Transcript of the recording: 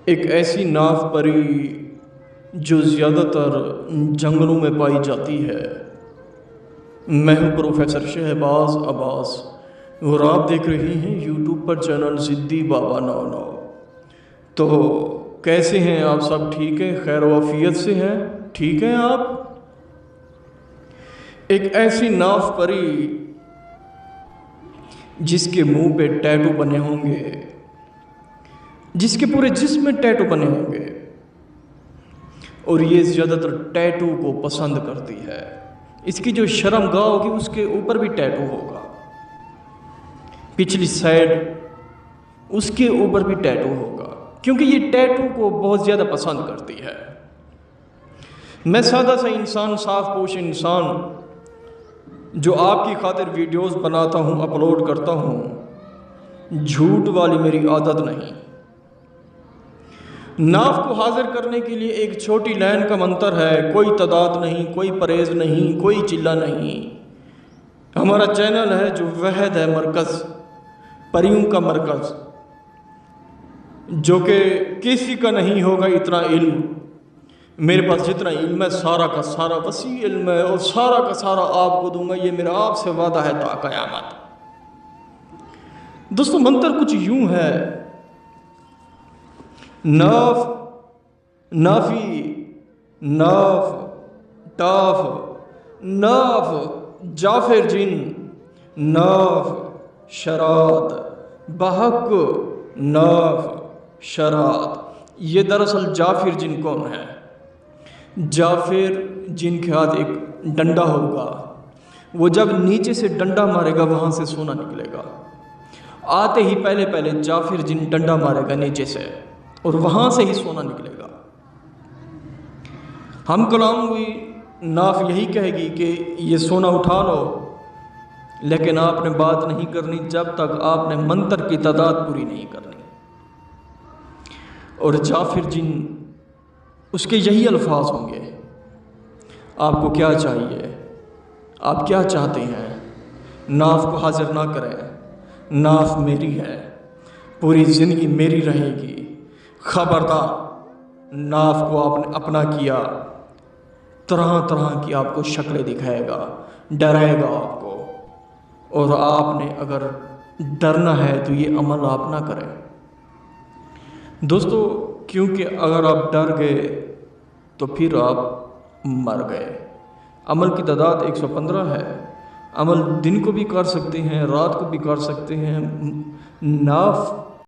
ایک ایسی ناف پری جو زیادہ تر جنگلوں میں پائی جاتی ہے۔ میں ہوں پروفیسر شہباز عباس اور آپ دیکھ رہی ہیں یوٹیوب پر چینل زدی بابا 99۔ تو کیسے ہیں آپ سب؟ ٹھیک ہیں؟ خیر و عافیت سے ہیں؟ ٹھیک ہیں آپ؟ ایک ایسی ناف پری جس کے منہ پہ ٹیٹو بنے ہوں گے، جس کے پورے جسم میں ٹیٹو بنے ہوں گے، اور یہ زیادہ تر ٹیٹو کو پسند کرتی ہے۔ اس کی جو شرم گاہ ہوگی اس کے اوپر بھی ٹیٹو ہوگا، پچھلی سائڈ اس کے اوپر بھی ٹیٹو ہوگا، کیونکہ یہ ٹیٹو کو بہت زیادہ پسند کرتی ہے۔ میں سادہ سا انسان، صاف پوش انسان، جو آپ کی خاطر ویڈیوز بناتا ہوں، اپلوڈ کرتا ہوں، جھوٹ والی میری عادت نہیں۔ ناف کو حاضر کرنے کے لیے ایک چھوٹی لائن کا منتر ہے، کوئی تعداد نہیں، کوئی پرہیز نہیں، کوئی چلہ نہیں۔ ہمارا چینل ہے جو وحد ہے مرکز، پریوں کا مرکز، جو کہ کسی کا نہیں ہوگا اتنا علم۔ میرے پاس جتنا علم ہے سارا کا سارا وسیع علم ہے، اور سارا کا سارا آپ کو دوں گا، یہ میرا آپ سے وعدہ ہے تا قیامت۔ دوستو منتر کچھ یوں ہے: ناف، نافی، ناف، ٹاف، ناف، جعفر جن، ناف، شرات، بحق، ناف، شرات۔ یہ دراصل جعفر جن کون ہے؟ جعفر جن کے ہاتھ ایک ڈنڈا ہوگا، وہ جب نیچے سے ڈنڈا مارے گا وہاں سے سونا نکلے گا۔ آتے ہی پہلے جعفر جن ڈنڈا مارے گا نیچے سے، اور وہاں سے ہی سونا نکلے گا۔ ہم کلام ہوئی ناف یہی کہے گی کہ یہ سونا اٹھا لو، لیکن آپ نے بات نہیں کرنی جب تک آپ نے منتر کی تعداد پوری نہیں کرنی۔ اور جعفر جن اس کے یہی الفاظ ہوں گے: آپ کو کیا چاہیے؟ آپ کیا چاہتے ہیں؟ ناف کو حاضر نہ کریں، ناف میری ہے، پوری زندگی میری رہے گی۔ خبردار، ناف کو آپ نے اپنا کیا، طرح طرح کی آپ کو شکلیں دکھائے گا، ڈرائے گا آپ کو، اور آپ نے اگر ڈرنا ہے تو یہ عمل آپ نہ کریں۔ دوستو کیونکہ اگر آپ ڈر گئے تو پھر آپ مر گئے۔ عمل کی تعداد 115 ہے۔ عمل دن کو بھی کر سکتے ہیں، رات کو بھی کر سکتے ہیں۔ ناف